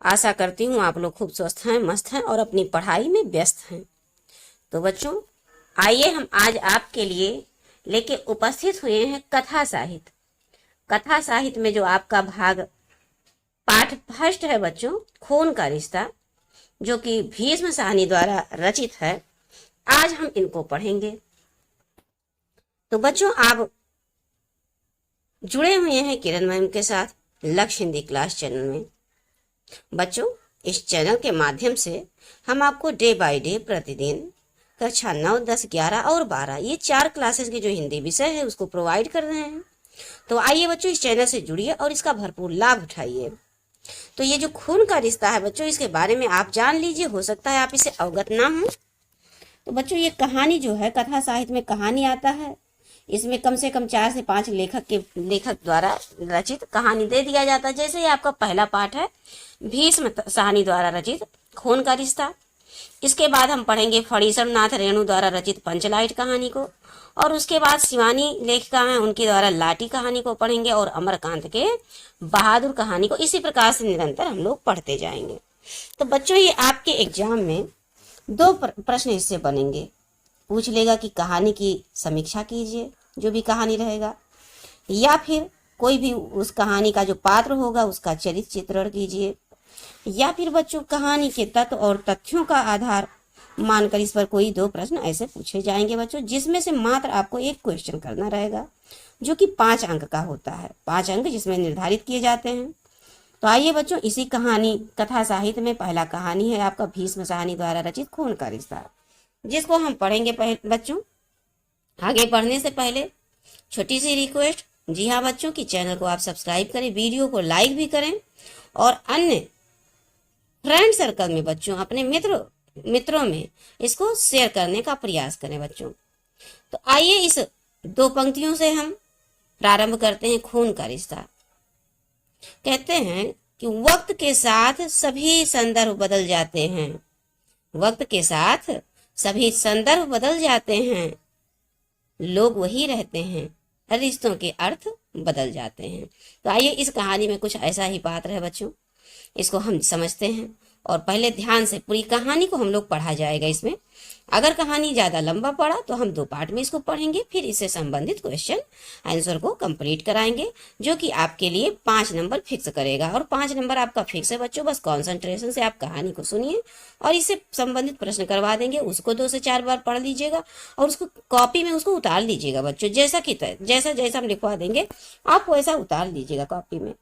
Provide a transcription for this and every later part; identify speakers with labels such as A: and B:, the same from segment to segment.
A: आशा करती हूँ आप लोग खूब स्वस्थ हैं, मस्त हैं और अपनी पढ़ाई में व्यस्त हैं। तो बच्चों, आइए हम आज आपके लिए लेके उपस्थित हुए हैं कथा साहित्य। कथा साहित्य में जो आपका भाग पाठ फर्स्ट है बच्चों, खून का रिश्ता, जो कि भीष्म साहनी द्वारा रचित है। आज हम इनको पढ़ेंगे। तो बच्चों, आप जुड़े हुए हैं किरण मैम के साथ लक्ष्य हिंदी क्लास चैनल में। बच्चों, इस चैनल के माध्यम से हम आपको डे बाय डे प्रतिदिन कक्षा 9, 10, 11 और 12 ये 4 क्लासेस के जो हिंदी विषय है उसको प्रोवाइड कर रहे हैं। तो आइए बच्चों, इस चैनल से जुड़िए और इसका भरपूर लाभ उठाइए। तो ये जो खून का रिश्ता है बच्चों, इसके बारे में आप जान लीजिए, हो सकता है आप इसे अवगत ना हो। तो बच्चों, ये कहानी जो है, कथा साहित्य में कहानी आता है, इसमें कम से कम 4 से 5 लेखक द्वारा रचित कहानी दे दिया जाता है। जैसे ये आपका पहला पाठ है, भीष्म साहनी द्वारा रचित खून का रिश्ता। इसके बाद हम पढ़ेंगे फणीश्वर नाथ रेणु द्वारा रचित पंचलाइट कहानी को, और उसके बाद शिवानी लेखिका हैं, उनके द्वारा लाटी कहानी को पढ़ेंगे, और अमरकांत के बहादुर कहानी को। इसी प्रकार से निरंतर हम लोग पढ़ते जाएंगे। तो बच्चों, ये आपके एग्जाम में 2 प्रश्न इससे बनेंगे। पूछ लेगा कि कहानी की समीक्षा कीजिए, जो भी कहानी रहेगा, या फिर कोई भी उस कहानी का जो पात्र होगा उसका चरित्र चित्रण कीजिए, या फिर बच्चों कहानी के तत्व और तथ्यों का आधार मानकर इस पर कोई 2 प्रश्न ऐसे पूछे जाएंगे बच्चों, जिसमें से मात्र आपको एक क्वेश्चन करना रहेगा, जो कि 5 अंक का होता है। 5 अंक जिसमें निर्धारित किए जाते हैं। तो आइए बच्चों, इसी कहानी कथा साहित्य में पहला कहानी है आपका भीष्म साहनी द्वारा रचित खून का रिश्ता, जिसको हम पढ़ेंगे। बच्चों, आगे बढ़ने से पहले छोटी सी रिक्वेस्ट, जी हाँ बच्चों, की चैनल को आप सब्सक्राइब करें, वीडियो को लाइक भी करें, और अन्य फ्रेंड सर्कल में बच्चों अपने मित्रों में इसको शेयर करने का प्रयास करें बच्चों। तो आइए इस 2 पंक्तियों से हम प्रारंभ करते हैं। खून का रिश्ता। कहते हैं कि वक्त के साथ सभी संदर्भ बदल जाते हैं, वक्त के साथ सभी संदर्भ बदल जाते हैं, लोग वही रहते हैं, रिश्तों के अर्थ बदल जाते हैं। तो आइए, इस कहानी में कुछ ऐसा ही पात्र है बच्चों, इसको हम समझते हैं। और पहले ध्यान से पूरी कहानी को हम लोग पढ़ा जाएगा। इसमें अगर कहानी ज्यादा लंबा पड़ा तो हम 2 पार्ट में इसको पढ़ेंगे, फिर इससे संबंधित क्वेश्चन आंसर को कंप्लीट कराएंगे, जो कि आपके लिए 5 नंबर फिक्स करेगा। और 5 नंबर आपका फिक्स है बच्चों, बस कंसंट्रेशन से आप कहानी को सुनिए और इससे संबंधित प्रश्न करवा देंगे। उसको 2 से 4 बार पढ़ लीजिएगा और उसको कॉपी में उसको उतार लीजिएगा बच्चों, जैसा हम लिखवा देंगे आप वैसा उतार लीजिएगा कॉपी में,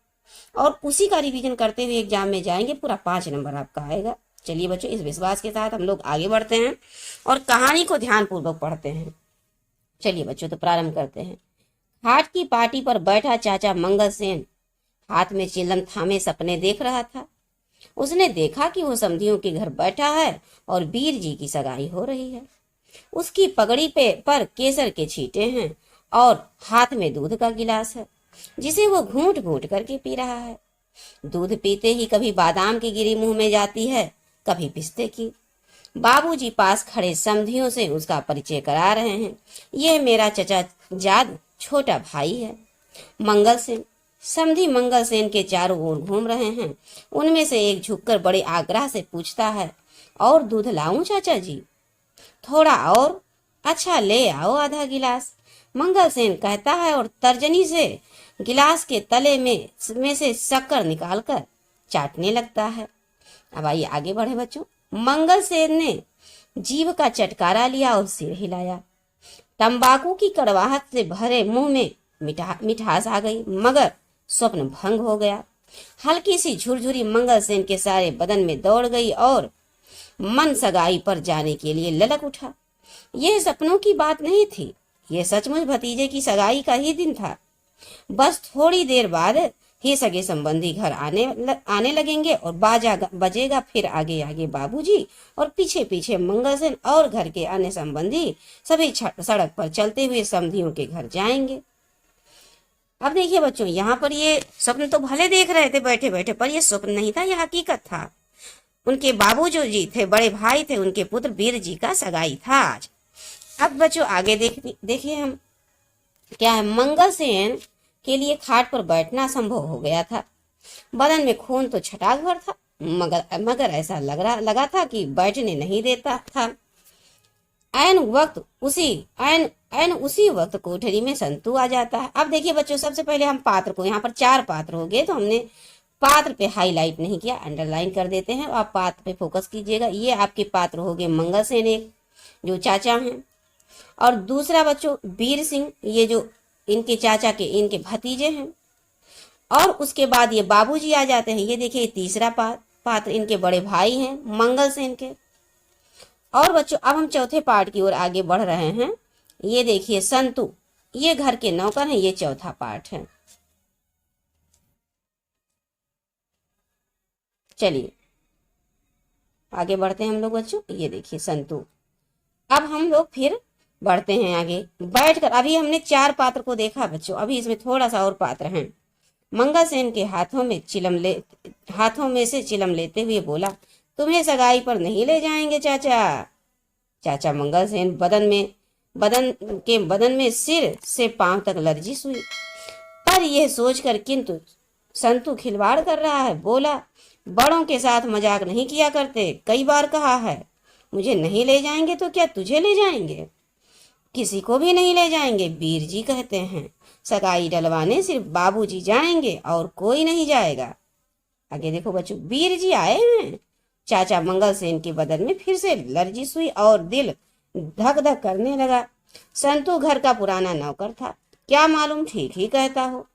A: और उसी का रिवीजन करते हुए एग्जाम में जाएंगे। पूरा 5 नंबर आपका आएगा। चलिए बच्चों, इस विश्वास के साथ हम लोग आगे बढ़ते हैं और कहानी को ध्यान पूर्वक पढ़ते हैं। चलिए बच्चों, तो प्रारंभ करते हैं। हाट की पार्टी पर बैठा चाचा मंगल सेन हाथ में चिलम थामे सपने देख रहा था। उसने देखा कि वो समधियों के घर बैठा है और वीर जी की सगाई हो रही है। उसकी पगड़ी पर केसर के छींटे हैं और हाथ में दूध का गिलास है, जिसे वो घूंट घूंट करके पी रहा है। दूध पीते ही कभी बादाम की गिरी मुंह में जाती है, कभी पिस्ते की। बाबूजी पास खड़े समधियों से उसका परिचय करा रहे हैं। यह मेरा चचा जाद छोटा भाई है, मंगल सेन। समधी मंगल सेन के चारों ओर घूम रहे हैं। उनमें से एक झुककर बड़े आग्रह से पूछता है, और दूध लाऊं चाचा जी? थोड़ा और? अच्छा, ले आओ आधा गिलास, मंगल सेन कहता है, और तर्जनी से गिलास के तले में से शक्कर निकालकर चाटने लगता है। अब आइए आगे बढ़े बच्चों। मंगल सेन ने जीभ का चटकारा लिया और सिर हिलाया। तंबाकू की कड़वाहट से भरे मुंह में मिठास आ गई, मगर स्वप्न भंग हो गया। हल्की सी झुरझुरी मंगल सेन के सारे बदन में दौड़ गई और मन सगाई पर जाने के लिए ललक उठा। यह सपनों की बात नहीं थी, यह सचमुच भतीजे की सगाई का ही दिन था। बस थोड़ी देर बाद ही सगे संबंधी घर आने लगेंगे और बाजा बजेगा। फिर आगे आगे बाबूजी और पीछे पीछे मंगल सेन और घर के अन्य संबंधी सभी सड़क पर चलते हुए समधियों के घर जाएंगे। अब देखिए बच्चों, यहाँ पर ये स्वप्न तो भले देख रहे थे बैठे बैठे, पर यह स्वप्न नहीं था, यह हकीकत था। उनके बाबू जो जी थे, बड़े भाई थे, उनके पुत्र वीर जी का सगाई था आज। अब बच्चों आगे देखिए हम क्या है। मंगल सेन के लिए खाट पर बैठना संभव हो गया था। बदन में खून तो छटाक भर था, मगर मगर ऐसा लगा था कि बैठने नहीं देता था। ऐन ऐन उसी वक्त कोठरी में संतू आ जाता है। अब देखिए बच्चों, सबसे पहले हम पात्र को, यहाँ पर 4 पात्र हो गए, तो हमने पात्र पे हाईलाइट नहीं किया, अंडरलाइन कर देते हैं। आप पात्र पे फोकस कीजिएगा। ये आपके पात्र हो गए मंगल सेन एक, जो चाचा हैं, और दूसरा बच्चों वीर सिंह, ये जो इनके चाचा के इनके भतीजे हैं। और उसके बाद ये बाबूजी आ जाते हैं। ये देखिए तीसरा पात्र इनके बड़े भाई हैं मंगल सेन के। और बच्चों अब हम चौथे पार्ट की ओर आगे बढ़ रहे हैं। ये देखिए संतू, ये घर के नौकर हैं। ये चौथा पार्ट है। चलिए आगे बढ़ते हैं हम लोग बच्चों। ये देखिए संतू। अब हम लोग फिर बढ़ते हैं आगे बैठकर। अभी हमने 4 पात्र को देखा बच्चों, अभी इसमें थोड़ा सा और पात्र हैं। मंगल सेन के हाथों में से चिलम लेते हुए बोला, तुम्हें सगाई पर नहीं ले जाएंगे चाचा। चाचा मंगल सेन बदन में सिर से पांव तक लर्जिश हुई, पर यह सोचकर किंतु संतू खिलवाड़ कर रहा है, बोला, बड़ों के साथ मजाक नहीं किया करते, कई बार कहा है। मुझे नहीं ले जाएंगे तो क्या तुझे ले जाएंगे? किसी को भी नहीं ले जाएंगे, वीर जी कहते हैं। सगाई डलवाने सिर्फ बाबूजी जाएंगे और कोई नहीं जाएगा। आगे देखो बच्चों, वीर जी आए हैं। चाचा मंगल सेन के बदन में फिर से लर्जिश हुई और दिल धक धक करने लगा। संतू घर का पुराना नौकर था, क्या मालूम ठीक ही कहता हो।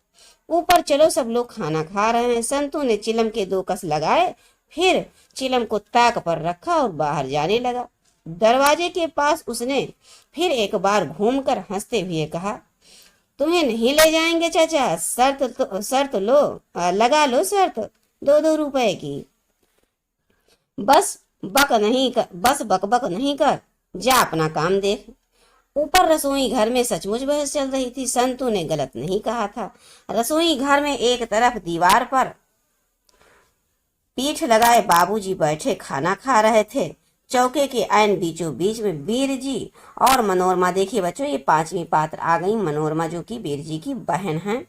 A: ऊपर चलो, सब लोग खाना खा रहे हैं। संतू ने चिलम के 2 कस लगाए, फिर चिलम को ताक पर रखा और बाहर जाने लगा। दरवाजे के पास उसने फिर एक बार घूमकर हंसते हुए कहा, तुम्हें नहीं ले जाएंगे चाचा, शर्त लो, लगा लो शर्त, 2-2 रुपए की। बस बक बक नहीं कर, जा अपना काम देख। ऊपर रसोई घर में सचमुच बहस चल रही थी। संतू ने गलत नहीं कहा था। रसोई घर में एक तरफ दीवार पर पीठ लगाए बाबूजी बैठे खाना खा रहे थे। चौके के ऐन बीचों बीच में वीर जी और मनोरमा। देखिए बच्चों, ये 5वीं पात्र आ गई मनोरमा, जो कि वीर जी की बहन है।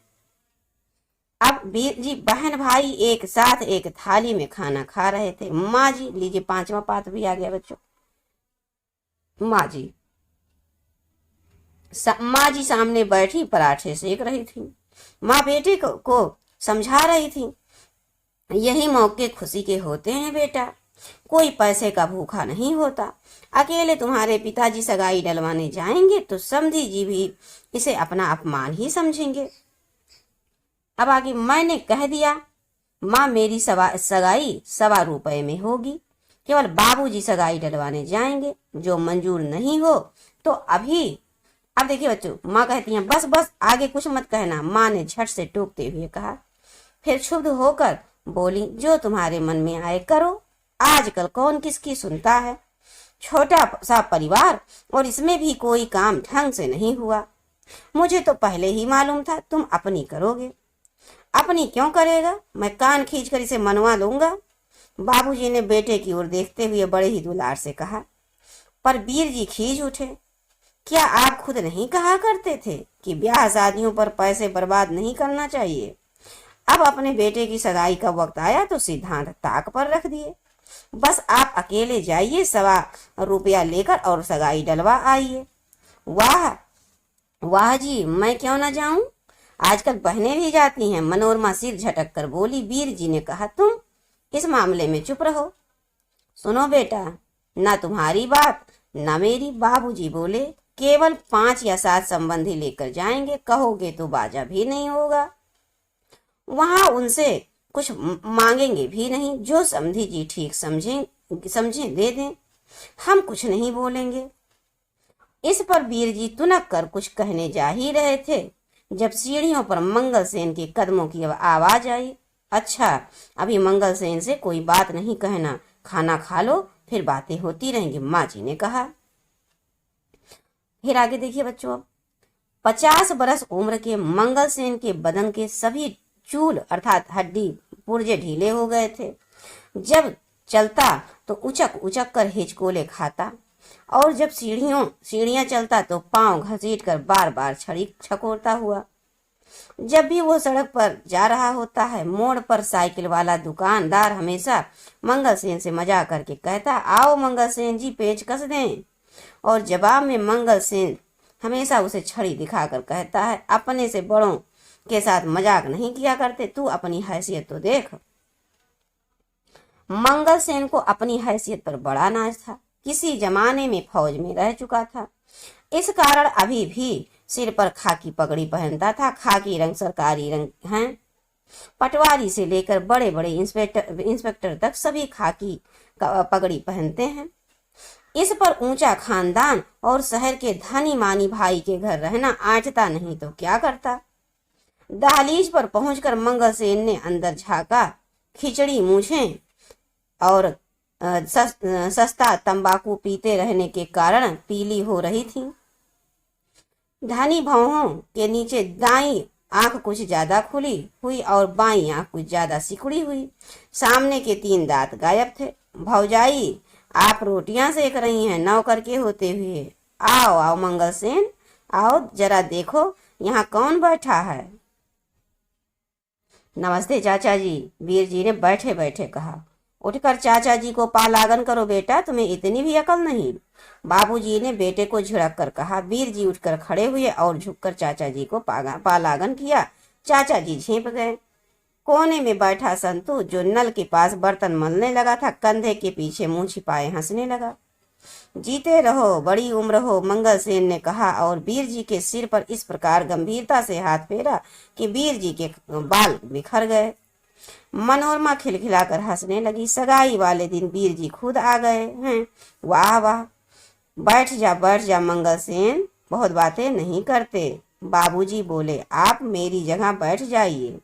A: अब वीर जी बहन भाई एक साथ एक थाली में खाना खा रहे थे। माँ जी, लीजिए 5वां पात्र भी आ गया बच्चों। माँ जी सामने बैठी पराठे सेक रही थी। माँ बेटे को समझा रही थी, यही मौके खुशी के होते हैं बेटा, कोई पैसे का भूखा नहीं होता। अकेले तुम्हारे पिताजी सगाई डलवाने जाएंगे तो समधी जी भी इसे अपना अपमान ही समझेंगे। अब आगे, मैंने कह दिया माँ, मेरी सगाई 1.25 रुपए में होगी। केवल बाबूजी सगाई डलवाने जाएंगे, जो मंजूर नहीं हो तो अभी। अब देखिए बच्चों, माँ कहती हैं, बस बस आगे कुछ मत कहना। माँ ने झट से टोकते हुए कहा। फिर क्षुब्ध होकर बोली, जो तुम्हारे मन में आए करो, आजकल कौन किसकी सुनता है। छोटा सा परिवार और इसमें भी कोई काम ढंग से नहीं हुआ। मुझे तो पहले ही मालूम था तुम अपनी करोगे। अपनी क्यों करेगा, मैं कान खींचकर इसे मनवा लूंगा। बाबूजी ने बेटे की ओर देखते हुए बड़े ही दुलार से कहा। पर वीर जी खींच उठे, क्या आप खुद नहीं कहा करते थे कि ब्याह शादियों पर पैसे बर्बाद नहीं करना चाहिए? अब अपने बेटे की सगाई का वक्त आया तो सिद्धांत ताक पर रख दिए। बस आप अकेले जाइए, 1.25 रुपया लेकर और सगाई डलवा आइए। वाह वाह जी, मैं क्यों ना जाऊं, आजकल बहनें भी जाती हैं। मनोरमा सिर झटक कर बोली। वीर जी ने कहा, तुम इस मामले में चुप रहो। सुनो बेटा, ना तुम्हारी बात ना मेरी। बाबूजी बोले, केवल 5 या 7 संबंधी लेकर जाएंगे, कहोगे तो बाजा भी नहीं होगा। वहां उनसे कुछ मांगेंगे भी नहीं, जो समधी जी ठीक समझें दे दें, हम कुछ नहीं बोलेंगे। इस पर वीर जी तुनक कर कुछ कहने जा ही रहे थे, जब सीढ़ियों पर मंगल सेन के कदमों की आवाज आई। अच्छा, अभी मंगल सेन से कोई बात नहीं कहना, खाना खा लो, फिर बातें होती रहेंगी, माँ जी ने कहा। फिर आगे देखिए बच्चों, 50 बरस उम्र के मंगल सेन के बदन के सभी चूल अर्थात हड्डी पुर्जे ढीले हो गए थे। जब चलता तो उचक उचक कर हिचकोले खाता, और जब सीढ़ियां चलता तो पांव घसीट कर बार बार छड़ी छकोरता हुआ। जब भी वो सड़क पर जा रहा होता है, मोड़ पर साइकिल वाला दुकानदार हमेशा मंगल सेन से मजाक करके कहता, आओ मंगल सेन जी पेच कस दें। और जवाब में मंगल सेन हमेशा उसे छड़ी दिखाकर कहता है, अपने से बड़ों के साथ मजाक नहीं किया करते, तू अपनी हैसियत तो देख। मंगल सेन को अपनी हैसियत पर बड़ा नाज था। किसी जमाने में फौज में रह चुका था, इस कारण अभी भी सिर पर खाकी पगड़ी पहनता था। खाकी रंग सरकारी रंग है। पटवारी से लेकर बड़े बड़े इंस्पेक्टर तक सभी खाकी पगड़ी पहनते हैं। इस पर ऊंचा खानदान और शहर के धनी मानी भाई के घर रहना आंचता नहीं तो क्या करता। दहलीज पर पहुंचकर मंगल सेन ने अंदर झांका। खिचड़ी मूछें और सस्ता तंबाकू पीते रहने के कारण पीली हो रही थी। धनी भौहों के नीचे दाई आंख कुछ ज्यादा खुली हुई और बाई आंख कुछ ज्यादा सिकुड़ी हुई। सामने के 3 दांत गायब थे। भौजाई, आप रोटियां सेक रही हैं नौकर के होते हुए। आओ आओ मंगल सेन, आओ जरा देखो यहाँ कौन बैठा है। नमस्ते चाचा जी, वीर जी ने बैठे बैठे कहा। उठकर चाचा जी को पालागन करो बेटा, तुम्हें इतनी भी अकल नहीं। बाबूजी ने बेटे को झिड़क कर कहा। वीर जी उठकर खड़े हुए और झुककर चाचा जी को पालागन किया। चाचा जी झेंप गए। कोने में बैठा संतू, जो नल के पास बर्तन मलने लगा था, कंधे के पीछे मुंह छिपाए हंसने लगा। जीते रहो, बड़ी उम्र हो, मंगल सेन ने कहा और वीर जी के सिर पर इस प्रकार गंभीरता से हाथ फेरा कि वीर जी के बाल बिखर गए। मनोरमा खिलखिलाकर हंसने लगी। सगाई वाले दिन वीर जी खुद आ गए हैं। वाह वाह, बैठ जा मंगल सेन, बहुत बातें नहीं करते। बाबूजी बोले, आप मेरी जगह बैठ जाइए।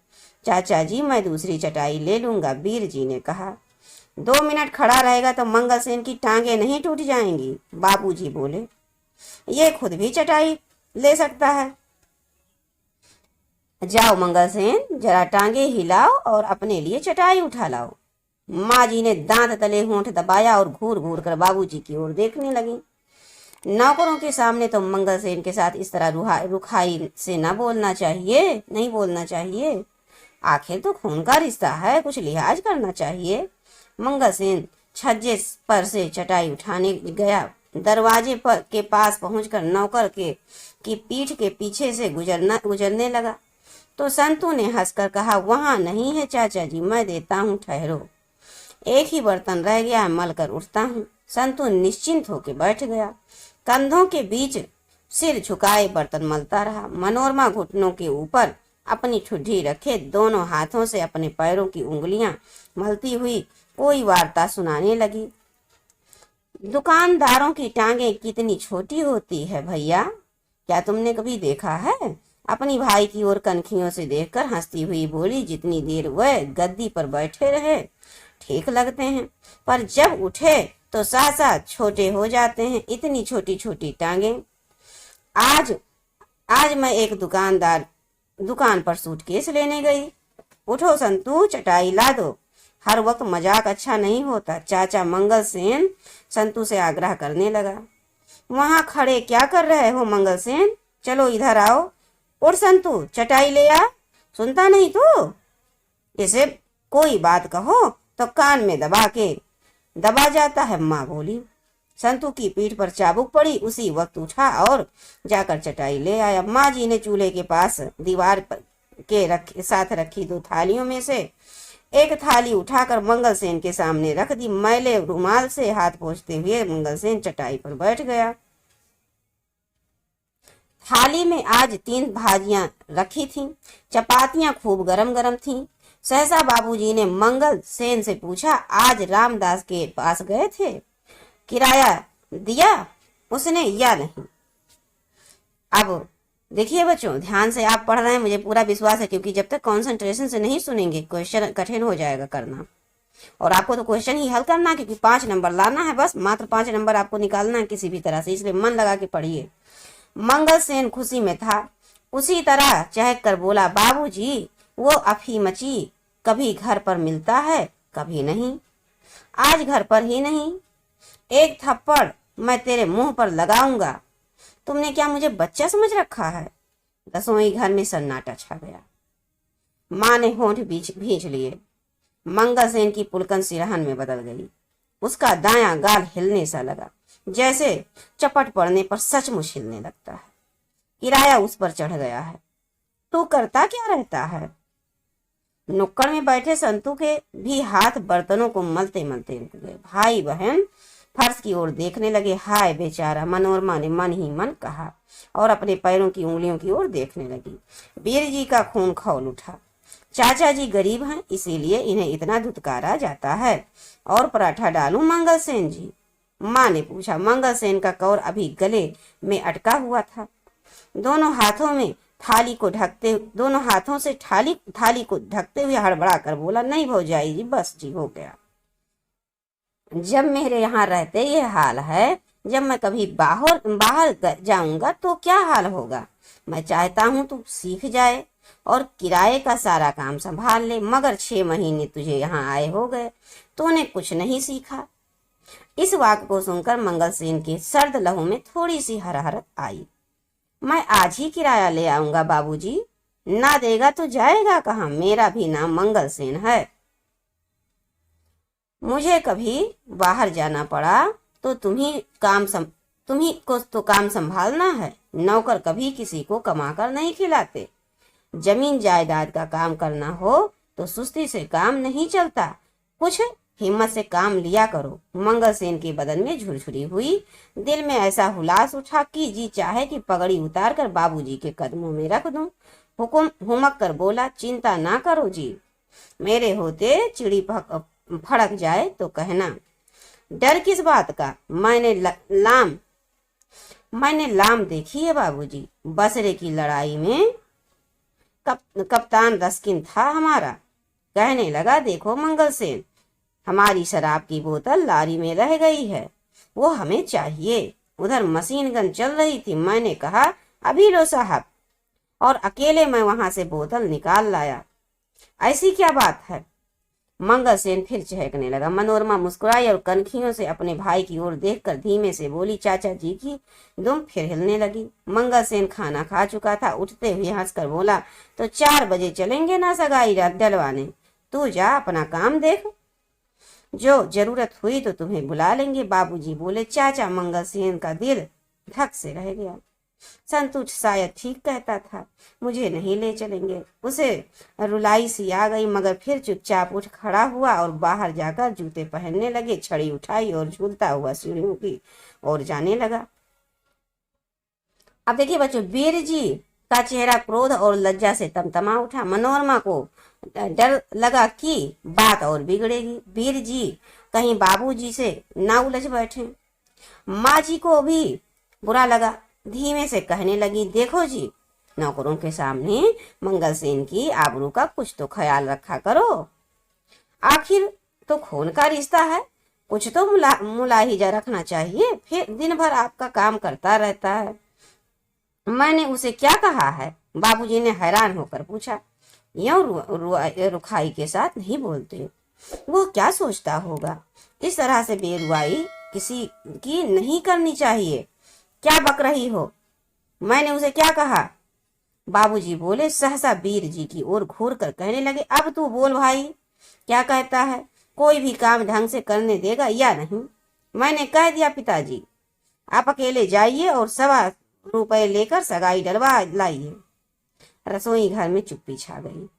A: चाचा जी, मैं दूसरी चटाई ले लूंगा, वीर जी ने कहा। 2 मिनट खड़ा रहेगा तो मंगल सेन की टांगे नहीं टूट जाएंगी, बाबूजी बोले। ये खुद भी चटाई ले सकता है। जाओ मंगल सेन, जरा टांगे हिलाओ और अपने लिए चटाई उठा लाओ। माँ जी ने दांत तले होंठ दबाया और घूर घूर कर बाबूजी की ओर देखने लगी। नौकरों के सामने तो मंगल सेन के साथ इस तरह रुखाई से नहीं बोलना चाहिए। आखिर तो खून का रिश्ता है, कुछ लिहाज करना चाहिए। मंगल सेन छज्जे पर से चटाई उठाने गया। दरवाजे पर के पास पहुंचकर नौकर की पीठ के पीछे से गुजरने लगा तो संतू ने हंसकर कहा, वहां नहीं है चाचा जी, मैं देता हूँ, ठहरो। एक ही बर्तन रह गया है, मल कर उठता हूँ। संतू निश्चिंत होकर बैठ गया। कंधों के बीच सिर झुकाए बर्तन मलता रहा। मनोरमा घुटनों के ऊपर अपनी ठुड्डी रखे दोनों हाथों से अपने पैरों की उंगलियां मलती हुई कोई वार्ता सुनाने लगी। दुकानदारों की टांगे कितनी छोटी होती है भैया, क्या तुमने कभी देखा है? अपनी भाई की ओर कनखियों से देखकर हंसती हुई बोली। जितनी देर वह गद्दी पर बैठे रहे ठीक लगते हैं, पर जब उठे तो साथ छोटे हो जाते हैं। इतनी छोटी छोटी टांगे। आज मैं एक दुकान पर सूटकेस लेने गई। उठो संतू, चटाई ला दो। हर वक्त मजाक अच्छा नहीं होता, चाचा मंगल सेन संतू से आग्रह करने लगा। वहां खड़े क्या कर रहे हो मंगल सेन, चलो इधर आओ। उठ संतू, चटाई ले आ। सुनता नहीं तू? इसे कोई बात कहो तो कान में दबा जाता है, माँ बोली। संतू की पीठ पर चाबुक पड़ी। उसी वक्त उठा और जाकर चटाई ले आया। माँ जी ने चूल्हे के पास दीवार पर के साथ रखी 2 थालियों में से एक थाली उठाकर मंगल सेन के सामने रख दी। मैले रुमाल से हाथ पोंछते हुए मंगल सेन चटाई पर बैठ गया। थाली में आज 3 भाजियां रखी थीं। चपातियां खूब गरम गरम थीं। सहसा बाबूजी ने मंगल सेन से पूछा, आज रामदास के पास गए थे, किराया दिया उसने या नहीं? अब देखिए बच्चों, ध्यान से आप पढ़ रहे हैं, मुझे पूरा विश्वास है, क्योंकि जब तक कंसंट्रेशन से नहीं सुनेंगे क्वेश्चन कठिन हो जाएगा करना। और आपको तो क्वेश्चन ही हल करना है, क्योंकि 5 नंबर लाना है, बस मात्र 5 नंबर आपको निकालना है किसी भी तरह से, इसलिए मन लगा के पढ़िए। मंगल सेन खुशी में था। उसी तरह चहक कर बोला, बाबूजी वो अफीमची कभी घर पर मिलता है कभी नहीं, आज घर पर ही नहीं। एक थप्पड़ मैं तेरे मुंह पर लगाऊंगा। तुमने क्या मुझे बच्चा समझ रखा है? रसोई घर में सन्नाटा छा गया। माँ ने होंठ भींच लिए। मंगलसेन की पुलकन सिरहन में बदल गई। उसका दायां गाल हिलने सा लगा, जैसे चपट पड़ने पर सचमुच हिलने लगता है। किराया उस पर चढ़ गया है। तू करता क्या रहता है? नुक्कड़ में बैठे संतू के भी हाथ बर्तनों को मलते मलते रुक गए। भाई बहन फर्श की ओर देखने लगे। हाय बेचारा, मनोरमा ने मन ही मन कहा और अपने पैरों की उंगलियों की ओर देखने लगी। वीर जी का खून खौल उठा। चाचा जी गरीब हैं, इसीलिए इन्हें इतना धुतकारा जाता है। और पराठा डालूं मंगलसेन जी? माँ ने पूछा। मंगलसेन का कौर अभी गले में अटका हुआ था। दोनों हाथों से थाली को ढकते हुए हड़बड़ा कर बोला, नहीं भौजाई जी, बस जी, हो गया। जब मेरे यहाँ रहते ये हाल है, जब मैं कभी बाहर जाऊंगा तो क्या हाल होगा। मैं चाहता हूँ तू सीख जाए और किराए का सारा काम संभाल ले, मगर 6 महीने तुझे यहाँ आए हो गए, तूने कुछ नहीं सीखा। इस वाक्य को सुनकर मंगलसेन के सर्द लहू में थोड़ी सी हरारत आई। मैं आज ही किराया ले आऊंगा बाबूजी। ना देगा तो जाएगा कहाँ? मेरा भी नाम मंगलसेन है। मुझे कभी बाहर जाना पड़ा तो तुम्ही को तो काम संभालना है। नौकर कभी किसी को कमाकर नहीं खिलाते। जमीन जायदाद का काम करना हो तो सुस्ती से काम नहीं चलता। कुछ हिम्मत से काम लिया करो। मंगलसेन के बदन में झुरझुरी हुई। दिल में ऐसा हुलास उठा कि जी चाहे कि पगड़ी उतार कर बाबूजी के कदमों में रख दूं। हुकुम हुमक कर बोला, चिंता ना करो जी, मेरे होते चिड़ी फड़क जाए तो कहना। डर किस बात का? मैंने लाम देखी है बाबूजी। बसरे की लड़ाई में कप्तान रस्किन था हमारा। कहने लगा, देखो मंगलसेन, हमारी शराब की बोतल लारी में रह गई है, वो हमें चाहिए। उधर मशीन गन चल रही थी। मैंने कहा, अभी लो साहब, और अकेले मैं वहां से बोतल निकाल लाया। ऐसी क्या बात है? मंगलसेन फिर चहकने लगा। मनोरमा मुस्कुराई और कनखियों से अपने भाई की ओर देखकर धीमे से बोली, चाचा जी की दुम फिर हिलने लगी। मंगलसेन खाना खा चुका था। उठते हुए हंसकर बोला, तो 4 बजे चलेंगे ना सगाई डलवाने? तू जा, अपना काम देख, जो जरूरत हुई तो तुम्हें बुला लेंगे। बाबूजी बोले। चाचा मंगलसेन का दिल धक से रह गया। संतु शायद ठीक कहता था, मुझे नहीं ले चलेंगे। उसे रुलाई सी आ गई, मगर फिर चुपचाप उठ खड़ा हुआ और बाहर जाकर जूते पहनने लगे। छड़ी उठाई और झूलता हुआ सीढ़ियों की ओर जाने लगा। अब देखिए बच्चों, वीर जी का चेहरा क्रोध और लज्जा से तमतमा उठा। मनोरमा को डर लगा कि बात और बिगड़ेगी। वीर जी कहीं बाबूजी से ना उलझ बैठे। माँ जी को भी बुरा लगा। धीमे से कहने लगी, देखो जी, नौकरों के सामने मंगलसेन की आबरू का कुछ तो ख्याल रखा करो। आखिर तो खून का रिश्ता है, कुछ तो मुलाहिजा रखना चाहिए। फिर दिन भर आपका काम करता रहता है। मैंने उसे क्या कहा है? बाबूजी ने हैरान होकर पूछा। यूं रुखाई के साथ नहीं बोलते, वो क्या सोचता होगा? इस तरह से बेरुआई किसी की नहीं करनी चाहिए। क्या बक रही हो? मैंने उसे क्या कहा? बाबूजी बोले। सहसा वीर जी की ओर घूर कर कहने लगे, अब तू बोल भाई, क्या कहता है? कोई भी काम ढंग से करने देगा या नहीं? मैंने कह दिया पिताजी, आप अकेले जाइए और 1.25 रुपए लेकर सगाई डलवा लाइए। रसोई घर में चुप्पी छा गई।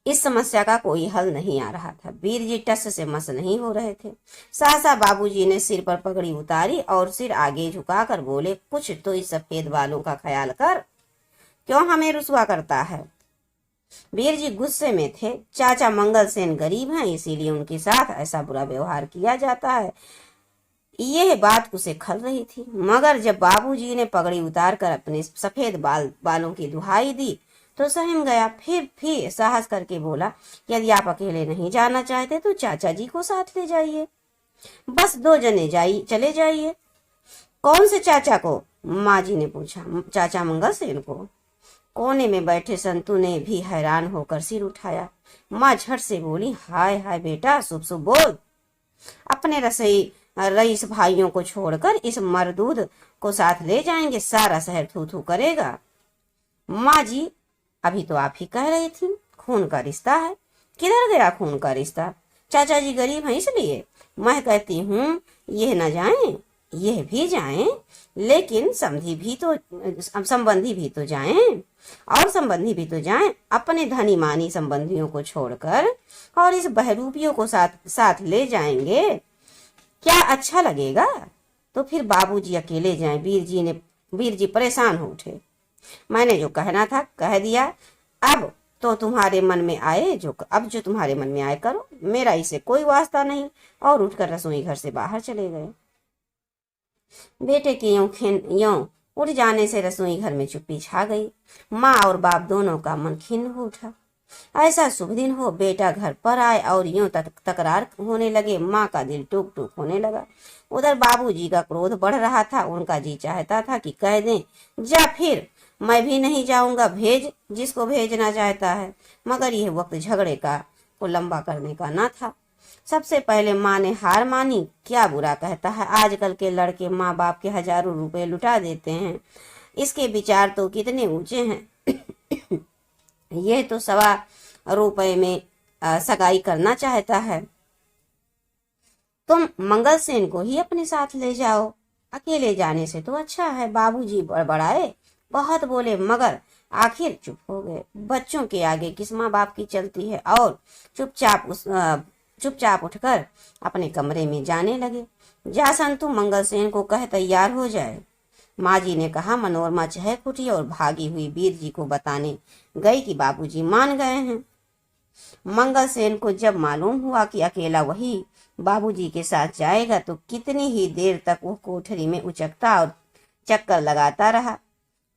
A: इस समस्या का कोई हल नहीं आ रहा था। वीर जी टस से मस नहीं हो रहे थे। सहसा बाबूजी ने सिर पर पगड़ी उतारी और सिर आगे झुकाकर बोले, कुछ तो इस सफेद बालों का ख्याल कर, क्यों हमें रुसवा करता है? वीर जी गुस्से में थे। चाचा मंगलसेन गरीब हैं, इसीलिए उनके साथ ऐसा बुरा व्यवहार किया जाता है। यह बात उसे खल रही थी, मगर जब बाबूजी ने पगड़ी उतारकर अपने सफेद बालों की दुहाई दी तो सहम गया। फिर साहस करके बोला, यदि आप अकेले नहीं जाना चाहते तो चाचा जी को साथ ले जाइए। बस 2 जने चले जाइए। कौन से चाचा को? माँ जी ने पूछा। चाचा मंगलसेन को। कोने में बैठे संतु ने भी हैरान होकर सिर उठाया। माँ झट से बोली, हाय हाय बेटा, शुभ शुभ बोल। अपने रईस भाइयों को छोड़कर इस मरदूद को साथ ले जाएंगे, सारा शहर थू थू करेगा। माँ जी, अभी तो आप ही कह रही थी खून का रिश्ता है, किधर गया खून का रिश्ता? चाचा जी गरीब हैं इसलिए। मैं कहती हूँ यह न जाएं, यह भी जाएं, लेकिन संबंधी भी तो जाएं, और संबंधी भी तो जाएं अपने धनी मानी संबंधियों को छोड़कर, और इस बहरूपियों को साथ साथ ले जाएंगे। क्या अच्छा लगेगा? तो फिर बाबूजी अकेले जाएं। वीर जी परेशान हो उठे। मैंने जो कहना था कह दिया। अब तो तुम्हारे मन में आए जो तुम्हारे मन में आए करो, मेरा इसे कोई वास्ता नहीं। और उठकर रसोई घर से बाहर चले गए। बेटे के यूं उठ जाने से रसोई घर में चुप्पी छा गई। माँ और बाप दोनों का मन खिन्न हो उठा। ऐसा शुभ दिन हो, बेटा घर पर आए और यूं तकरार होने लगे। माँ का दिल टूक टूक होने लगा। उधर बाबूजी का क्रोध बढ़ रहा था। उनका जी चाहता था कि कह दें, जा फिर, मैं भी नहीं जाऊंगा, भेज जिसको भेजना चाहता है। मगर यह वक्त झगड़े को लंबा करने का न था। सबसे पहले माँ ने हार मानी। क्या बुरा कहता है, आजकल के लड़के माँ बाप के हजारों रुपए लुटा देते हैं। इसके विचार तो कितने ऊंचे हैं। यह तो 1.25 में सगाई करना चाहता है। तुम मंगल सेन को ही अपने साथ ले जाओ, अकेले जाने से तो अच्छा है। बाबूजी बड़बड़ाए, बहुत बोले, मगर आखिर चुप हो गए। बच्चों के आगे किस माँ बाप की चलती है। और चुपचाप उठकर अपने कमरे में जाने लगे। जा संतु, मंगल सेन को कह तैयार हो जाए। माँ जी ने कहा। मनोरमा चहक उठी और भागी हुई वीर जी को बताने गई कि बाबूजी मान गए हैं। मंगल सेन को जब मालूम हुआ कि अकेला वही बाबूजी के साथ जाएगा, तो कितनी ही देर तक वो कोठरी में उचकता और चक्कर लगाता रहा।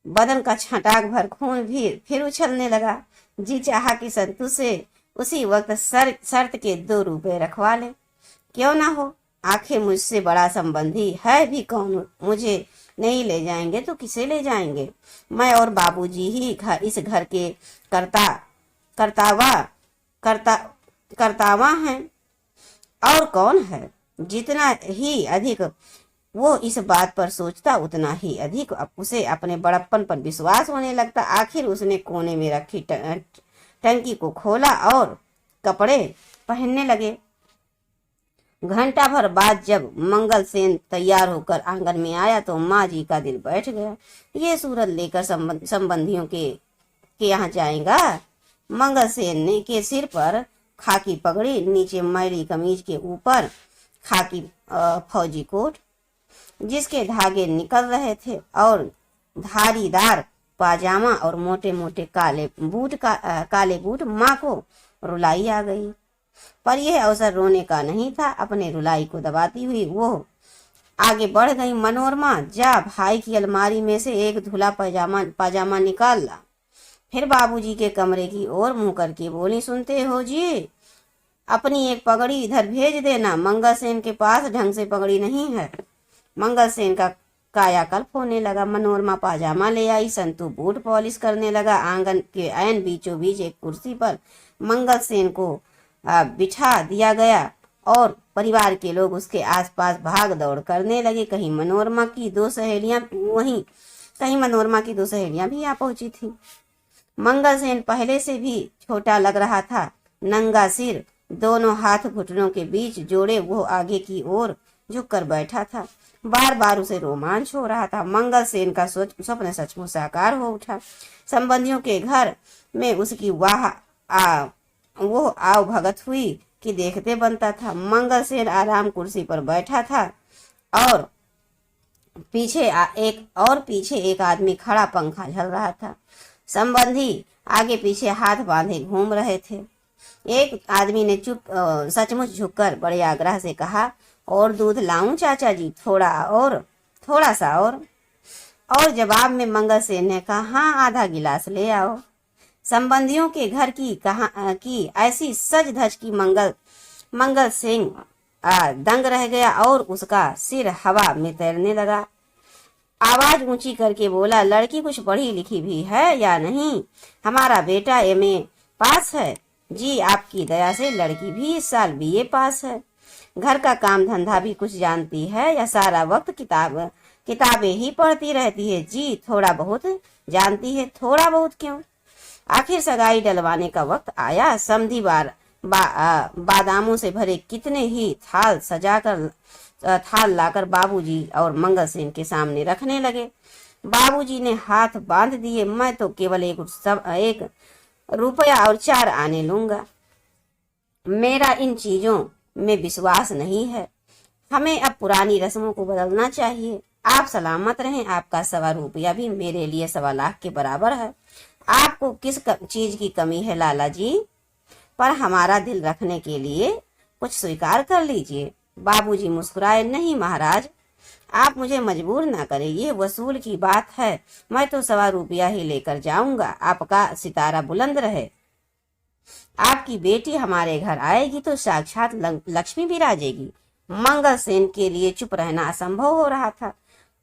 A: बदन का छटाक भर खून भी फिर उछलने लगा। जी चाहा कि संतु से उसी वक्त शर्त के 2 रुपए रखवा ले। क्यों ना हो, आखिर मुझसे बड़ा संबंधी है भी कौन। मुझे नहीं ले जाएंगे तो किसे ले जाएंगे? मैं और बाबूजी ही इस घर के करतावा हैं, और कौन है? जितना ही अधिक वो इस बात पर सोचता, उतना ही अधिक उसे अपने बड़प्पन पर विश्वास होने लगता। आखिर उसने कोने में रखी टंकी को खोला और कपड़े पहनने लगे। घंटा भर बाद जब मंगल सेन तैयार होकर आंगन में आया, तो माँ जी का दिल बैठ गया। ये सूरत लेकर संबंधियों के यहाँ जाएगा। मंगल सेन ने के सिर पर खाकी पगड़ी, नीचे मैली कमीज के ऊपर खाकी फौजी कोट, जिसके धागे निकल रहे थे, और धारीदार पाजामा और मोटे मोटे काले बूट। माँ को रुलाई आ गई, पर यह अवसर रोने का नहीं था। अपने रुलाई को दबाती हुई वो आगे बढ़ गई। मनोरमा, जा भाई की अलमारी में से एक धुला पाजामा निकाल ला। फिर बाबूजी के कमरे की ओर मुंह करके बोली, सुनते हो जी, अपनी एक पगड़ी इधर भेज देना। मंगल सेन के पास ढंग से पगड़ी नहीं है। मंगल सेन का कायाकल्प होने लगा। मनोरमा पाजामा ले आई, संतु बूट पॉलिश करने लगा। आंगन के ऐन बीचों बीच एक कुर्सी पर मंगल सेन को बिठा दिया गया और परिवार के लोग उसके आसपास भाग दौड़ करने लगे। कहीं मनोरमा की दो सहेलियां भी आ पहुंची थी। मंगल सेन पहले से भी छोटा लग रहा था। नंगा सिर, दोनों हाथ घुटनों के बीच जोड़े, वो आगे की ओर झुककर बैठा था। बार बार उसे रोमांच हो रहा था। मंगल सेन का स्वप्न सचमुच साकार हो उठा। संबंधियों के घर में उसकी वो आव भगत हुई कि देखते बनता था। मंगल सेन आराम कुर्सी पर बैठा था और पीछे एक आदमी खड़ा पंखा झल रहा था। संबंधी आगे पीछे हाथ बांधे घूम रहे थे। एक आदमी ने सचमुच झुककर बड़े आग्रह से कहा, और दूध लाऊं चाचा जी? थोड़ा सा और जवाब में मंगल सेन ने कहा, हाँ, आधा गिलास ले आओ। संबंधियों के घर की ऐसी सज धज की मंगल सिंह दंग रह गया और उसका सिर हवा में तैरने लगा। आवाज ऊंची करके बोला, लड़की कुछ पढ़ी लिखी भी है या नहीं? हमारा बेटा MA पास है जी, आपकी दया से लड़की भी इस साल BA पास है। घर का काम धंधा भी कुछ जानती है या सारा वक्त किताबें ही पढ़ती रहती है जी, थोड़ा बहुत जानती है। थोड़ा बहुत क्यों, आखिर सगाई डलवाने का वक्त आया। समधी बादामों से भरे कितने ही थाल लाकर बाबूजी और मंगल सेन के सामने रखने लगे। बाबूजी ने हाथ बांध दिए। मैं तो केवल एक रुपया और 4 आने लूंगा। मेरा इन चीजों में विश्वास नहीं है। हमें अब पुरानी रस्मों को बदलना चाहिए। आप सलामत रहें। आपका 1.25 रुपया भी मेरे लिए 1.25 लाख के बराबर है। आपको किस चीज की कमी है लाला जी? पर हमारा दिल रखने के लिए कुछ स्वीकार कर लीजिए। बाबूजी मुस्कुराए। नहीं महाराज, आप मुझे मजबूर ना करें, ये वसूल की बात है। मैं तो 1.25 रुपया ही लेकर जाऊंगा। आपका सितारा बुलंद रहे। आपकी बेटी हमारे घर आएगी तो साक्षात लक्ष्मी विराजेगी। मंगल सेन के लिए चुप रहना असंभव हो रहा था।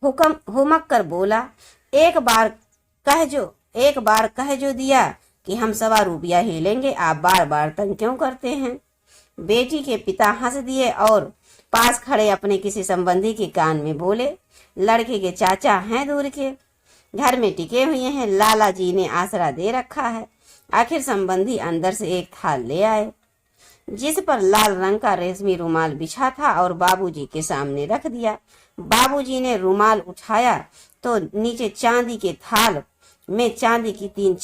A: हुमक कर बोला, एक बार कह जो दिया कि हम 1.25 रुपया ही लेंगे, आप बार बार तंग क्यों करते हैं? बेटी के पिता हंस दिए और पास खड़े अपने किसी संबंधी के कान में बोले, लड़के के चाचा हैं दूर के, घर में टिके हुए हैं, लाला जी ने आसरा दे रखा है। आखिर संबंधी अंदर से एक थाल ले आए जिस पर लाल रंग का रेशमी रुमाल बिछा था और बाबूजी के सामने रख दिया। बाबूजी ने रुमाल उठाया तो नीचे चांदी के थाल में चांदी की 3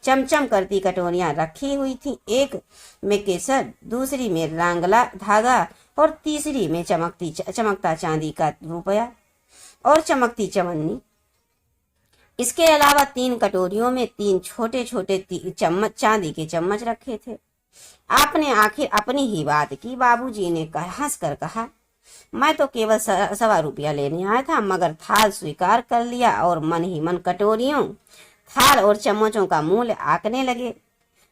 A: चमचम करती कटोरियां रखी हुई थी। एक में केसर, दूसरी में रांगला धागा और तीसरी में चमकता चांदी का रुपया और चमकती चवन्नी। इसके अलावा 3 कटोरियों में 3 छोटे छोटे चांदी के चम्मच रखे थे। आपने आखिर अपनी ही बात की। बाबूजी ने हंसकर कहा, मैं तो केवल 1.25 रुपया लेने आया था, मगर थाल स्वीकार कर लिया और मन ही मन कटोरियों, थाल और चम्मचों का मूल्य आंकने लगे।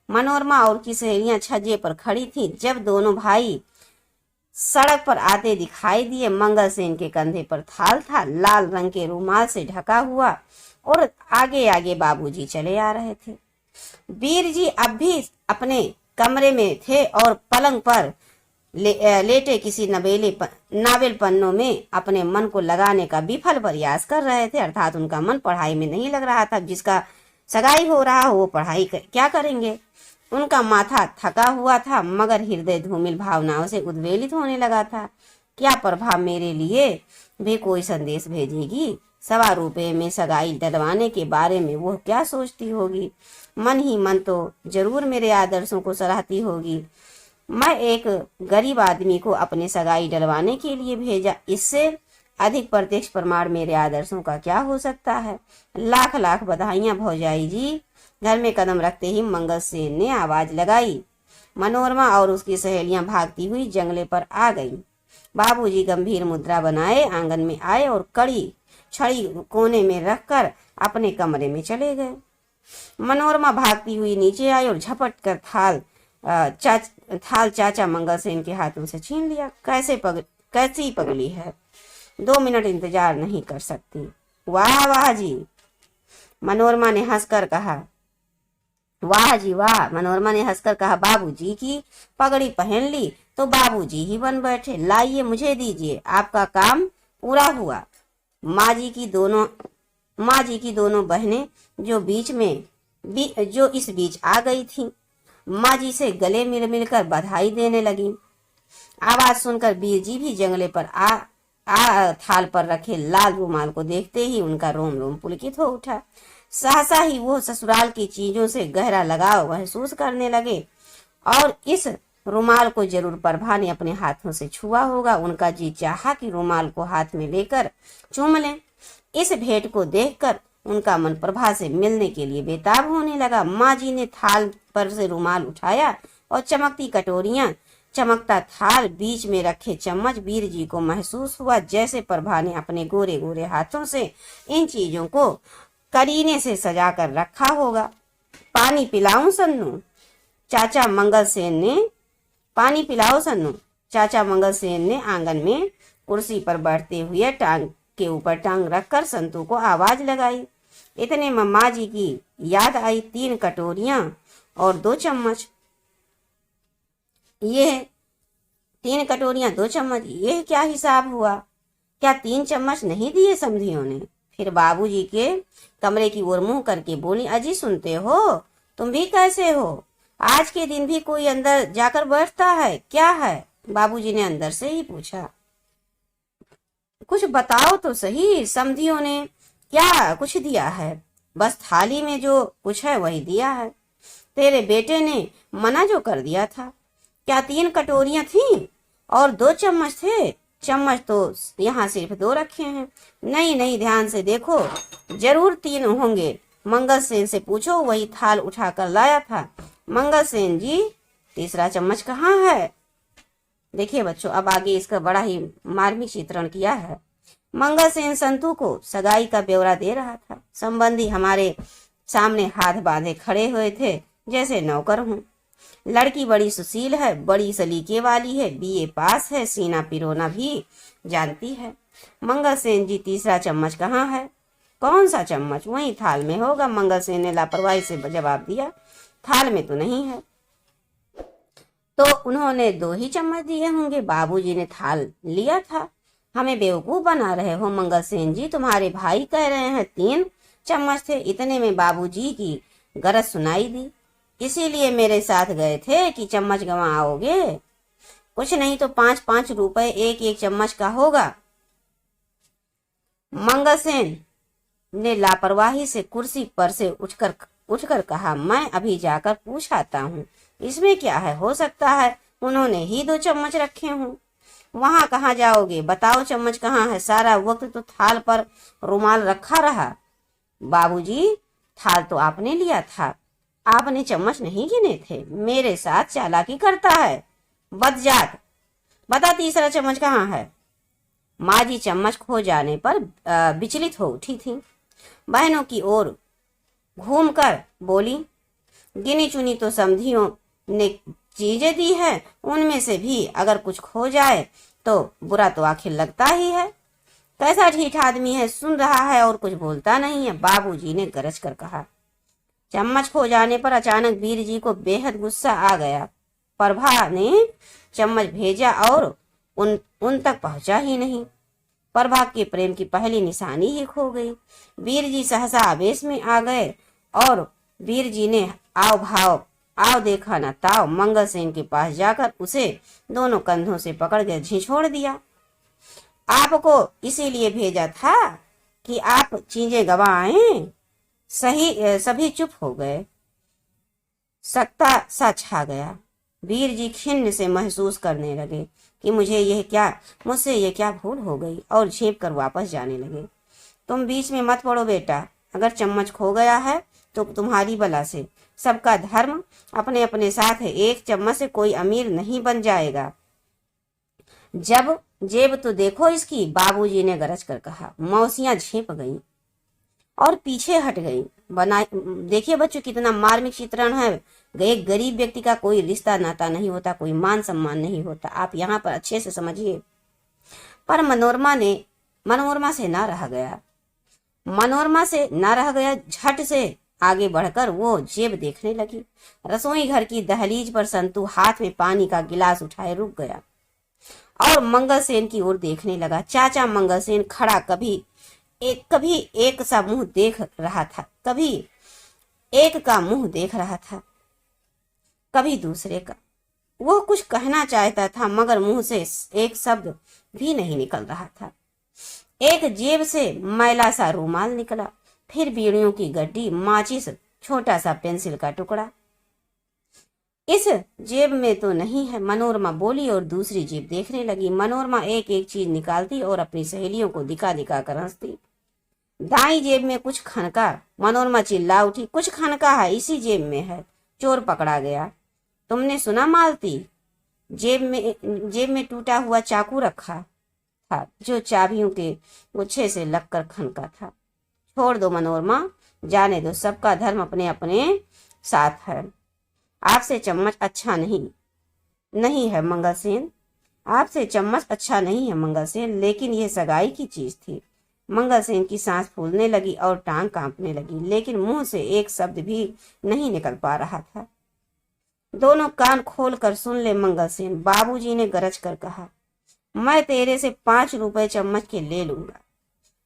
A: मनोरमा और की सहेलियां छज्जे पर खड़ी थीं। जब दोनों भाई सड़क पर आते दिखाई दिए, मंगल सेन के कंधे पर थाल था, लाल रंग के रुमाल से ढका हुआ, और आगे आगे बाबूजी चले आ रहे थे। वीर जी अब भी अपने कमरे में थे और पलंग पर लेटे किसी नावेल पन्नों में अपने मन को लगाने का विफल प्रयास कर रहे थे। अर्थात उनका मन पढ़ाई में नहीं लग रहा था। जिसका सगाई हो रहा हो वो पढ़ाई क्या करेंगे? उनका माथा थका हुआ था, मगर हृदय धूमिल भावनाओं से उद्वेलित होने लगा था। क्या प्रभा मेरे लिए भी कोई संदेश भेजेगी? 1.25 रुपये में सगाई डलवाने के बारे में वो क्या सोचती होगी? मन ही मन तो जरूर मेरे आदर्शों को सराहती होगी। मैं एक गरीब आदमी को अपने सगाई डलवाने के लिए भेजा, इससे अधिक प्रत्यक्ष प्रमाण मेरे आदर्शों का क्या हो सकता है? लाख लाख बधाइयां भौजाई जी। घर में कदम रखते ही मंगल सेन ने आवाज लगाई। मनोरमा और उसकी सहेलियां भागती हुई जंगले पर आ गईं। बाबूजी गंभीर मुद्रा बनाए आंगन में आए और कड़ी छड़ी कोने में रखकर अपने कमरे में चले गए। मनोरमा भागती हुई नीचे आई और झपट कर थाल चाचा मंगल सेन के हाथों से छीन लिया। कैसी पगली है, 2 मिनट इंतजार नहीं कर सकती? वाह वाह जी, मनोरमा ने हंसकर कहा। वाह जी वाह, मनोरमा ने हंसकर कहा। बाबूजी की पगड़ी पहन ली तो बाबूजी ही बन बैठे। लाइए मुझे दीजिए, आपका काम पूरा हुआ। माँ जी की दोनों बहनें जो इस बीच आ गई थीं, माँ जी से गले मिलकर बधाई देने लगी। आवाज सुनकर बीर जी भी जंगले पर थाल पर रखे लाल रुमाल को देखते ही उनका रोम रोम पुलकित हो उठा। सहसा ही वो ससुराल की चीजों से गहरा लगाव महसूस करने लगे और इस रुमाल को जरूर प्रभा ने अपने हाथों से छुआ होगा। उनका जी चाहा कि रुमाल को हाथ में लेकर चूम लें। इस भेंट को देखकर उनका मन प्रभा से मिलने के लिए बेताब होने लगा। माँ जी ने थाल पर से रुमाल उठाया और चमकती कटोरियां, चमकता थाल, बीच में रखे चम्मच। वीर जी को महसूस हुआ जैसे प्रभा ने अपने गोरे गोरे हाथों से इन चीजों को करीने से सजा कर रखा होगा। पानी पिलाऊं सन्नू? चाचा मंगल सेन ने आंगन में कुर्सी पर बैठते हुए टांग के ऊपर टांग रखकर संतू को आवाज लगाई। इतने में माँ जी की याद आई। 3 कटोरियां और 2 चम्मच। ये 3 कटोरियां 2 चम्मच, ये क्या हिसाब हुआ? क्या 3 चम्मच नहीं दिए समधियों ने? फिर बाबूजी के कमरे की ओर मुंह करके बोली, अजी सुनते हो? तुम भी कैसे हो? आज के दिन भी कोई अंदर जाकर बैठता है? क्या है? बाबूजी ने अंदर से ही पूछा। कुछ बताओ तो सही समधियों ने। क्या कुछ दिया है? बस थाली में जो कुछ है वही दिया है। तेरे बेटे ने मना जो कर दिया था। क्या 3 कटोरियां थीं और 2 चम्मच थे? चम्मच तो यहाँ सिर्फ 2 रखे हैं। नहीं नहीं, ध्यान से देखो, जरूर 3 होंगे। मंगल सेन से पूछो, वही थाल उठाकर लाया था। मंगल सेन जी, तीसरा चम्मच कहाँ है? देखिए बच्चों, अब आगे इसका बड़ा ही मार्मिक चित्रण किया है। मंगल सेन संतू को सगाई का ब्यौरा दे रहा था। संबंधी हमारे सामने हाथ बांधे खड़े हुए थे, जैसे नौकर हूं। लड़की बड़ी सुशील है, बड़ी सलीके वाली है, बीए पास है, सीना पिरोना भी जानती है। मंगल सेन जी, तीसरा चम्मच कहाँ है? कौन सा चम्मच? वही थाल में होगा। मंगल सेन ने लापरवाही से जवाब दिया, थाल में तो नहीं है। तो उन्होंने 2 ही चम्मच दिए होंगे। बाबूजी ने थाल लिया था। हमें बेवकूफ बना रहे हो मंगल सेन जी, तुम्हारे भाई कह रहे हैं 3 चम्मच थे। इतने में बाबूजी की गरज सुनाई दी, इसीलिए मेरे साथ गए थे कि चम्मच गंवा आओगे। कुछ नहीं तो 5-5 रुपए एक चम्मच का होगा। मंगल सेन ने लापरवाही से कुर्सी पर से उठकर कहा, मैं अभी जाकर पूछ आता हूँ, इसमें क्या है, हो सकता है उन्होंने ही 2 चम्मच रखे हों। वहां कहाँ जाओगे? बताओ चम्मच कहाँ है? सारा वक्त तो थाल पर रुमाल रखा रहा। बाबूजी, थाल तो आपने लिया था, आपने चम्मच नहीं गिने थे। मेरे साथ चालाकी करता है, बदजात। बता तीसरा चम्मच कहाँ है? माँ जी चम्मच खो जाने पर विचलित हो उठी थी। बहनों की ओर घूमकर बोली, गिनी चुनी तो समधियों ने चीजें दी है, उनमें से भी अगर कुछ खो जाए तो बुरा तो आखिर लगता ही है। कैसा ठीक आदमी है, सुन रहा है और कुछ बोलता नहीं है। बाबूजी ने गरज कर कहा। चम्मच खो जाने पर अचानक वीर जी को बेहद गुस्सा आ गया। प्रभा ने चम्मच भेजा और उन तक पहुंचा ही नहीं। प्रभा के प्रेम की पहली निशानी ही खो गई। वीर जी सहसा आवेश में आ गए और वीर जी ने आओ देखा न ताव मंगल सेन के पास जाकर उसे दोनों कंधों से पकड़ कर झिझोड़ दिया। आपको इसीलिए भेजा था कि आप चीजें गवाएं। सभी चुप हो गए। सकता सा छा गया। वीर जी खिन्न से महसूस करने लगे कि मुझसे ये क्या भूल हो गई, और झेप कर वापस जाने लगे। तुम बीच में मत पड़ो बेटा, अगर चम्मच खो गया है तो तुम्हारी बला से। सबका धर्म अपने अपने साथ है, एक चम्मच से कोई अमीर नहीं बन जाएगा। जब जेब तो देखो इसकी, बाबूजी ने गरज कर कहा। मौसियां झेप गईं और पीछे हट गई। देखिए बच्चों, कितना मार्मिक चित्रण है। एक गरीब व्यक्ति का कोई रिश्ता नाता नहीं होता, कोई मान सम्मान नहीं होता। आप यहाँ पर अच्छे से समझिए। पर मनोरमा से ना रह गया। झट से आगे बढ़कर वो जेब देखने लगी। रसोई घर की दहलीज पर संतू हाथ में पानी का गिलास उठाए रुक गया और मंगल सेन की ओर देखने लगा। चाचा मंगल सेन खड़ा कभी एक सा मुंह देख रहा था, कभी एक का मुंह देख रहा था, कभी दूसरे का। वो कुछ कहना चाहता था मगर मुंह से एक शब्द भी नहीं निकल रहा था। एक जेब से मैला सा रूमाल निकला, फिर बीड़ियों की गड्डी, माचिस, छोटा सा पेंसिल का टुकड़ा। इस जेब में तो नहीं है, मनोरमा बोली और दूसरी जेब देखने लगी। मनोरमा एक एक चीज निकालती और अपनी सहेलियों को दिखा दिखा कर हंसती। दाई जेब में कुछ खनका। मनोरमा चिल्ला उठी, कुछ खनका है, इसी जेब में है, चोर पकड़ा गया। तुमने सुना मालती? जेब में टूटा हुआ चाकू रखा था जो चाबियों के गुच्छे से लगकर खनका था। छोड़ दो मनोरमा, जाने दो, सबका धर्म अपने अपने साथ है। आपसे चम्मच अच्छा नहीं है मंगल सेन, आपसे चम्मच अच्छा नहीं है मंगल सेन, लेकिन यह सगाई की चीज थी। मंगल सेन की सांस फूलने लगी और टांग कांपने लगी, लेकिन मुंह से एक शब्द भी नहीं निकल पा रहा था। दोनों कान खोल कर सुन ले मंगल सेन, बाबूजी ने गरज कर कहा। मैं तेरे से 5 रुपए चम्मच के ले लूंगा,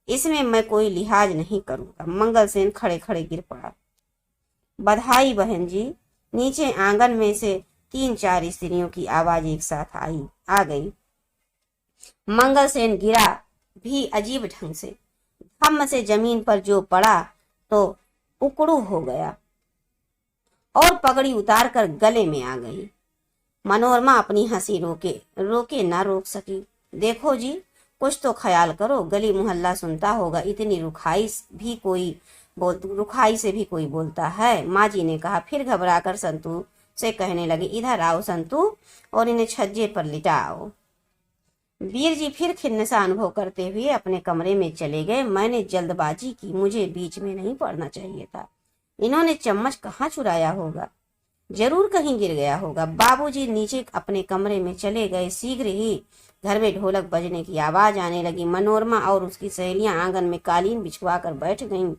A: इसमें मैं कोई लिहाज नहीं करूंगा। मंगलसेन खड़े खड़े गिर पड़ा। बधाई बहन जी। नीचे आंगन में से 3-4 स्त्रियों की आवाज एक साथ आ गई। मंगलसेन गिरा भी अजीब ढंग से, धम्म से जमीन पर जो पड़ा तो उकड़ू हो गया और पगड़ी उतार कर गले में आ गई। मनोरमा अपनी हंसी रोके ना रोक सकी। देखो जी, कुछ तो ख्याल करो, गली मोहल्ला सुनता होगा, इतनी रुखाई से भी कोई बोलता है। माँ जी ने कहा। फिर घबराकर संतू से कहने लगे, इधर आओ संतू और इन्हें छज्जे पर लिटाओ। वीर जी फिर खिन्न सा अनुभव करते हुए अपने कमरे में चले गए। मैंने जल्दबाजी की, मुझे बीच में नहीं पड़ना चाहिए था। इन्होंने चम्मच कहाँ चुराया होगा, जरूर कहीं गिर गया होगा। बाबूजी नीचे अपने कमरे में चले गए। शीघ्र ही घर में ढोलक बजने की आवाज आने लगी। मनोरमा और उसकी सहेलियां आंगन में कालीन बिछवा कर बैठ गईं।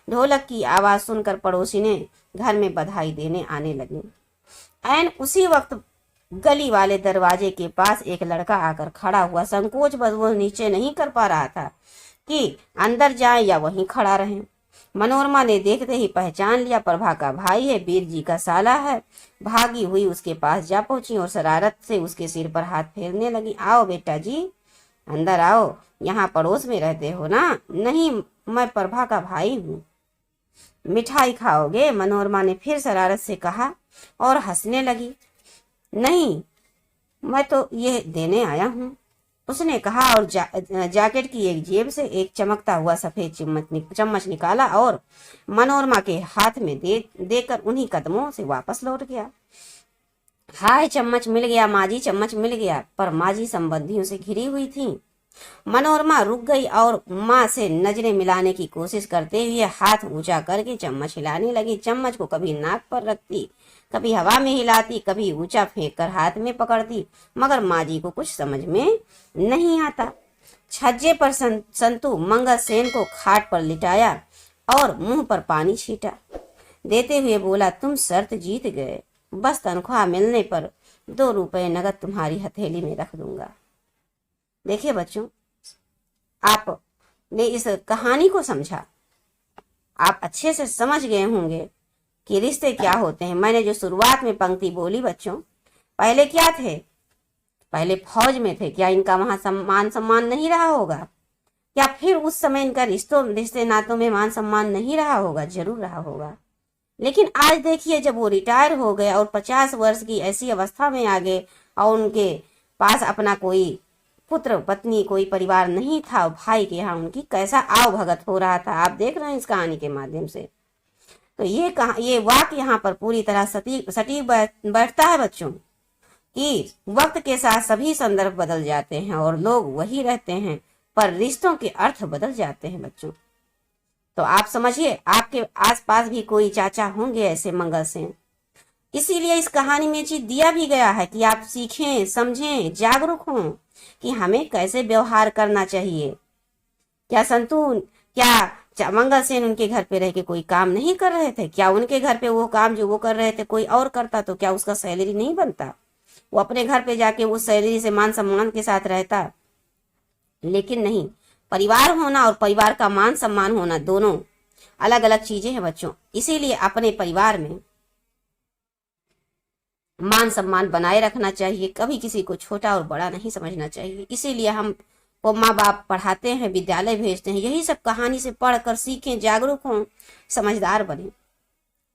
A: ढोलक की आवाज सुनकर पड़ोसिने घर में बधाई देने आने लगी। ऐन उसी वक्त गली वाले दरवाजे के पास एक लड़का आकर खड़ा हुआ। संकोच बस वो नीचे नहीं कर पा रहा था कि अंदर जाए या वहीं खड़ा रहे। मनोरमा ने देखते ही पहचान लिया, प्रभा का भाई है, वीर जी का साला है। भागी हुई उसके पास जा पहुंची और शरारत से उसके सिर पर हाथ फेरने लगी। आओ बेटा जी, अंदर आओ, यहाँ पड़ोस में रहते हो ना? नहीं, मैं प्रभा का भाई हूँ। मिठाई खाओगे? मनोरमा ने फिर शरारत से कहा और हंसने लगी। नहीं, मैं तो ये देने आया हूँ, उसने कहा और जैकेट की एक जेब से एक चमकता हुआ सफेद चम्मच निकाला और मनोरमा के हाथ में देकर उन्हीं कदमों से वापस लौट गया। हाय, चम्मच मिल गया माजी, चम्मच मिल गया। पर माजी संबंधियों से घिरी हुई थी। मनोरमा रुक गई और माँ से नजरें मिलाने की कोशिश करते हुए हाथ ऊंचा करके चम्मच हिलाने लगी। चम्मच को कभी नाक पर रखती, कभी हवा में हिलाती, कभी ऊंचा फेंक कर हाथ में पकड़ती, मगर माजी को कुछ समझ में नहीं आता। छज्जे पर संतू मंगलसेन को खाट पर लिटाया और मुंह पर पानी छीटा देते हुए बोला, तुम शर्त जीत गए, बस तनख्वाह मिलने पर 2 रुपए नगद तुम्हारी हथेली में रख दूंगा। देखिए बच्चों, आपने इस कहानी को समझा, आप अच्छे से समझ गए होंगे कि रिश्ते क्या होते हैं। मैंने जो शुरुआत में पंक्ति बोली बच्चों, पहले क्या थे? पहले फौज में थे। क्या इनका वहां मान सम्मान नहीं रहा होगा? क्या फिर उस समय इनका रिश्ते नातों में मान सम्मान नहीं रहा होगा? जरूर रहा होगा। लेकिन आज देखिए, जब वो रिटायर हो गए और 50 वर्ष की ऐसी अवस्था में आ गए और उनके पास अपना कोई पुत्र पत्नी कोई परिवार नहीं था, भाई के यहाँ उनकी कैसा आव भगत हो रहा था, आप देख रहे हैं इस कहानी के माध्यम से। तो ये वाक्य यहाँ पर पूरी तरह सटीक बैठता है बच्चों कि वक्त के साथ सभी संदर्भ बदल जाते हैं और लोग वही रहते हैं, पर रिश्तों के अर्थ बदल जाते हैं बच्चों। तो आप समझिए, आपके आसपास भी कोई चाचा होंगे ऐसे मंगलसेन। इसीलिए इस कहानी में चीज दिया भी गया है कि आप सीखें, समझें, जागरूक हों कि हमें कैसे व्यवहार करना चाहिए। क्या मंगलसेन उनके घर पे रह के कोई काम नहीं कर रहे थे? क्या उनके घर पे वो काम जो वो कर रहे थे कोई और करता तो क्या उसका सैलरी नहीं बनता? वो अपने घर पे जाके उस सैलरी से मान सम्मान के साथ रहता। लेकिन नहीं, परिवार होना और परिवार का मान सम्मान होना दोनों अलग अलग चीजें हैं बच्चों। इसीलिए अपने परिवार में मान सम्मान बनाए रखना चाहिए, कभी किसी को छोटा और बड़ा नहीं समझना चाहिए। इसीलिए हम वो माँ बाप पढ़ाते हैं, विद्यालय भेजते हैं, यही सब कहानी से पढ़कर सीखें, जागरूक हों, समझदार बने।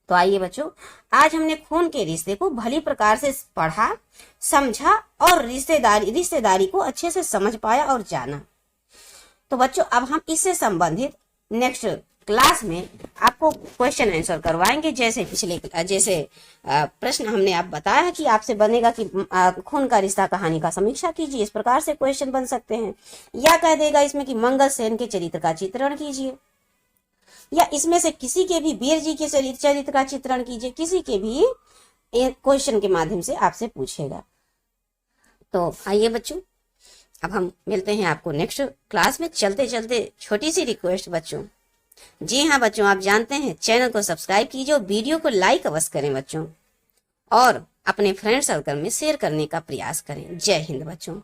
A: तो आइए बच्चों, आज हमने खून के रिश्ते को भली प्रकार से पढ़ा, समझा और रिश्तेदारी को अच्छे से समझ पाया और जाना। तो बच्चों, अब हम इससे संबंधित नेक्स्ट क्लास में आपको क्वेश्चन आंसर करवाएंगे। जैसे प्रश्न हमने आप बताया कि आपसे बनेगा कि खून का रिश्ता कहानी का समीक्षा कीजिए, इस प्रकार से क्वेश्चन बन सकते हैं। या कह देगा इसमें कि मंगलसेन के चरित्र का चित्रण कीजिए, या इसमें से किसी के भी वीर जी के चरित्र का चित्रण कीजिए, किसी के भी क्वेश्चन के माध्यम से आपसे पूछेगा। तो आइए बच्चों, अब हम मिलते हैं आपको नेक्स्ट क्लास में। चलते चलते छोटी सी रिक्वेस्ट बच्चों, जी हाँ बच्चों, आप जानते हैं चैनल को सब्सक्राइब कीजिए और वीडियो को लाइक अवश्य करें बच्चों, और अपने फ्रेंड सर्कल में शेयर करने का प्रयास करें। जय हिंद बच्चों।